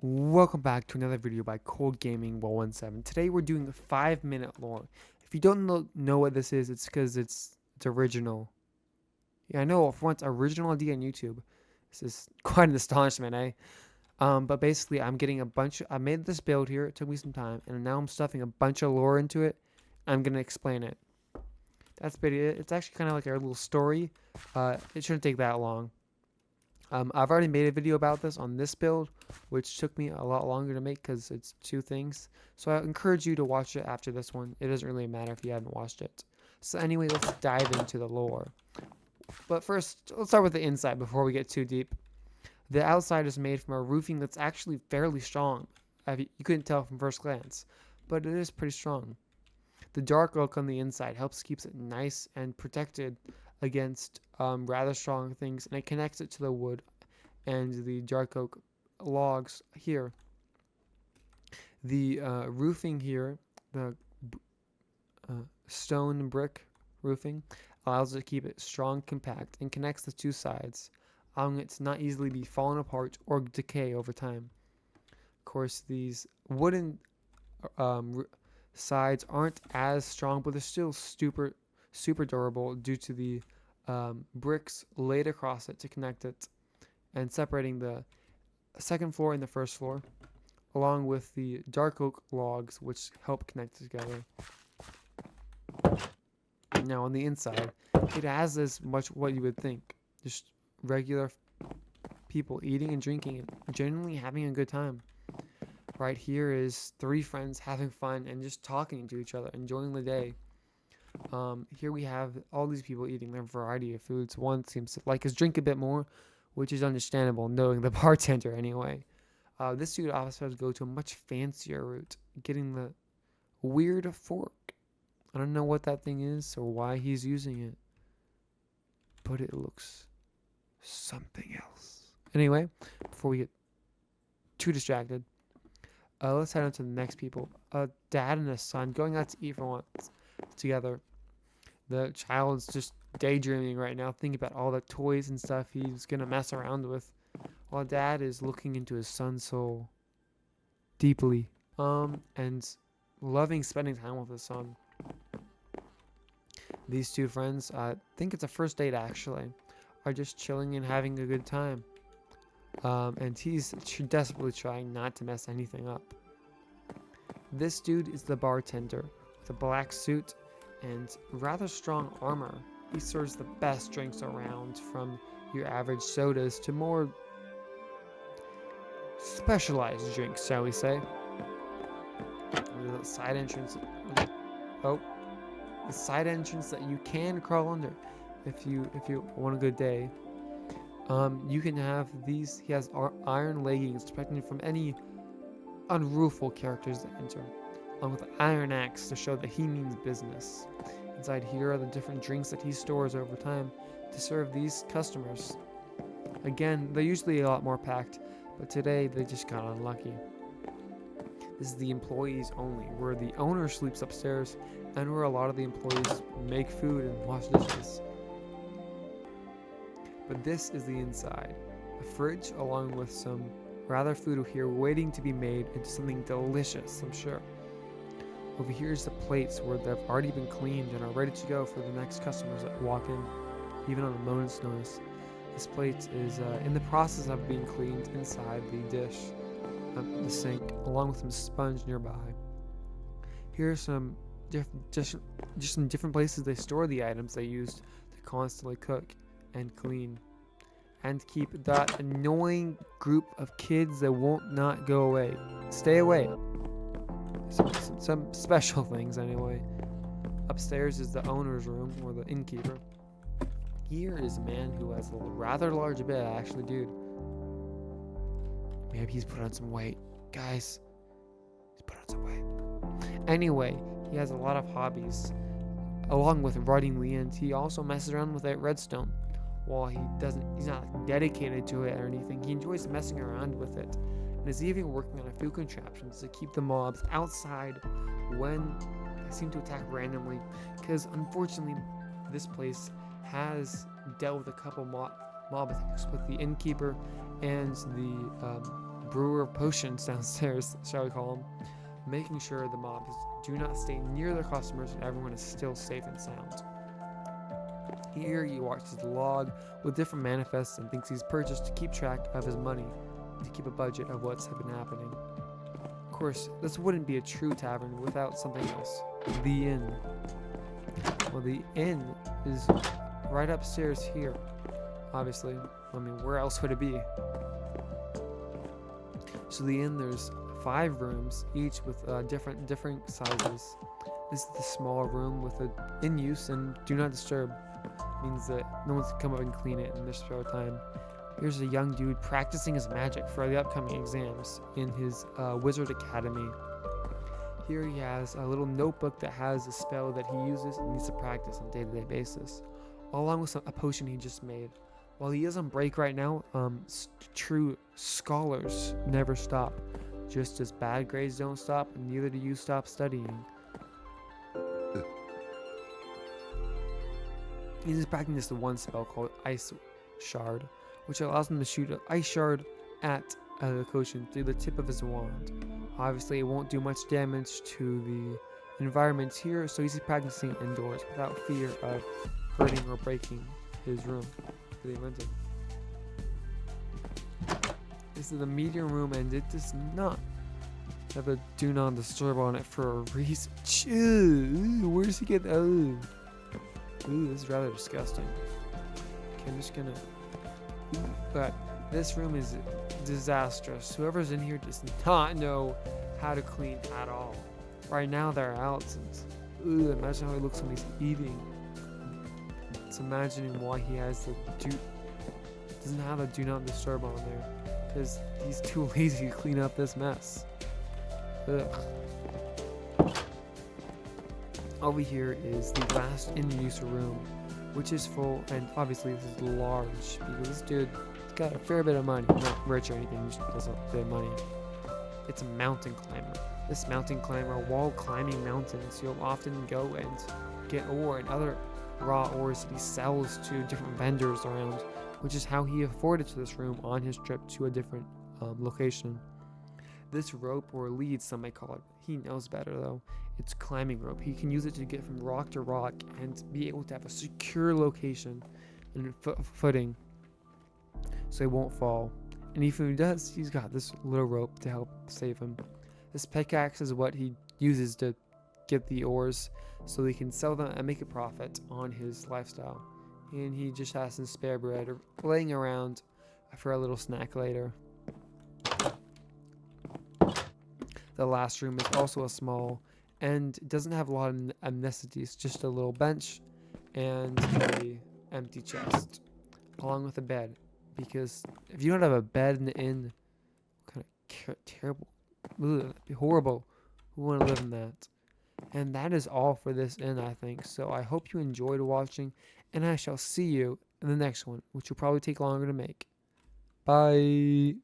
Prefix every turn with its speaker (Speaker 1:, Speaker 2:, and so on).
Speaker 1: Welcome back to another video by Cold Gaming 117. Today we're doing a 5-minute lore. If you don't know what this is, it's because it's original. Yeah, I know, for once, original idea on YouTube. This is quite an astonishment, eh? But basically, I made this build here. It took me some time, and now I'm stuffing a bunch of lore into it. I'm gonna explain it. That's pretty it. It's actually kind of like a little story. It shouldn't take that long. I've already made a video about this on this build, which took me a lot longer to make because it's two things. So I encourage you to watch it after this one. It doesn't really matter if you haven't watched it. So anyway, let's dive into the lore. But first, let's start with the inside before we get too deep. The outside is made from a roofing that's actually fairly strong. You couldn't tell from first glance, but it is pretty strong. The dark oak on the inside keeps it nice and protected against rather strong things, and it connects it to the wood and the dark oak logs here. The roofing here, the stone brick roofing, allows it to keep it strong, compact, and connects the two sides, allowing it to not easily be fallen apart or decay over time. Of course, these wooden sides aren't as strong, but they're still super durable due to the bricks laid across it to connect it and separating the second floor and the first floor, along with the dark oak logs which help connect together. Now on the inside, it has as much what you would think, just regular people eating and drinking and generally having a good time. Right here is 3 friends having fun and just talking to each other, enjoying the day. Here we have all these people eating their variety of foods. One seems to like his drink a bit more, which is understandable, knowing the bartender anyway. This dude also has to go to a much fancier route, getting the weird fork. I don't know what that thing is or why he's using it, but it looks something else. Anyway, before we get too distracted, let's head on to the next people. A dad and a son going out to eat for once together. The child's just daydreaming right now, thinking about all the toys and stuff he's gonna mess around with, while dad is looking into his son's soul deeply, and loving spending time with his son. These 2 friends, I think it's a first date actually, are just chilling and having a good time. And he's desperately trying not to mess anything up. This dude is the bartender with a black suit and rather strong armor. He serves the best drinks around, from your average sodas to more specialized drinks, shall we say. The side entrance. Oh, the side entrance that you can crawl under if you want a good day. You can have these. He has iron leggings protecting from any unruthful characters that enter, along with an iron axe to show that he means business. Inside here are the different drinks that he stores over time to serve these customers. Again, they're usually a lot more packed, but today they just got unlucky. This is the employees only, where the owner sleeps upstairs and where a lot of the employees make food and wash dishes. But this is the inside. A fridge along with some rather food here waiting to be made into something delicious, I'm sure. Over here is the plates where they've already been cleaned and are ready to go for the next customers that walk in, even on a moment's notice. This plate is in the process of being cleaned inside the dish, the sink, along with some sponge nearby. Here are some some different places they store the items they used to constantly cook and clean and keep that annoying group of kids that won't not go away. Stay away. Some special things anyway. Upstairs is the owner's room, or the innkeeper. Here is a man who has a rather large bed, actually, dude. Maybe he's put on some weight. Guys, he's put on some weight. Anyway, he has a lot of hobbies. Along with writing the end, he also messes around with that redstone. While he's not dedicated to it or anything, he enjoys messing around with it. And is even working on a few contraptions to keep the mobs outside when they seem to attack randomly. Because unfortunately, this place has dealt with a couple mob attacks with the innkeeper and brewer of potions downstairs, shall we call him, making sure the mobs do not stay near their customers and everyone is still safe and sound. Here he watches the log with different manifests and thinks he's purchased to keep track of his money, to keep a budget of what's been happening. Of course, this wouldn't be a true tavern without something else. The inn. Well, the inn is right upstairs here, obviously. I mean, where else would it be? So the inn, there's 5 rooms, each with different sizes. This is the small room with a in use and do not disturb. Means that no one's can come up and clean it in their spare time. Here's a young dude practicing his magic for the upcoming exams in his wizard academy. Here he has a little notebook that has a spell that he uses and needs to practice on a day-to-day basis, along with a potion he just made. While he is on break right now, true scholars never stop. Just as bad grades don't stop, neither do you stop studying. He's practicing this one spell called Ice Shard, which allows him to shoot an ice shard at the potion through the tip of his wand. Obviously, it won't do much damage to the environment here, so he's practicing indoors without fear of hurting or breaking his room that he rented. This is the medium room, and it does not have a do not disturb on it for a reason. Where does he get? Ooh, this is rather disgusting. Okay, I'm just gonna. But this room is disastrous. Whoever's in here does not know how to clean at all. Right now they're out. And, imagine how he looks when he's eating. It's imagining why he has the doesn't have a do not disturb on there, because he's too lazy to clean up this mess. Ugh. Over here is the last in-use room, which is full, and obviously this is large because this dude's got a fair bit of money. Not rich or anything, he just does a bit of money. It's a mountain climber. This mountain climber, while climbing mountains, you'll often go and get ore and other raw ores that he sells to different vendors around, which is how he afforded to this room on his trip to a different location. This rope, or lead some may call it, he knows better though, it's climbing rope. He can use it to get from rock to rock and be able to have a secure location and footing so he won't fall. And even if he does, he's got this little rope to help save him. This pickaxe is what he uses to get the ores so he can sell them and make a profit on his lifestyle. And he just has some spare bread laying around for a little snack later. The last room is also a small and doesn't have a lot of amenities, just a little bench and a empty chest along with a bed, because if you don't have a bed in the inn, what kind of terrible, that'd be horrible. Who want to live in that? And that is all for this inn, I think. So I hope you enjoyed watching, and I shall see you in the next one, which will probably take longer to make. Bye.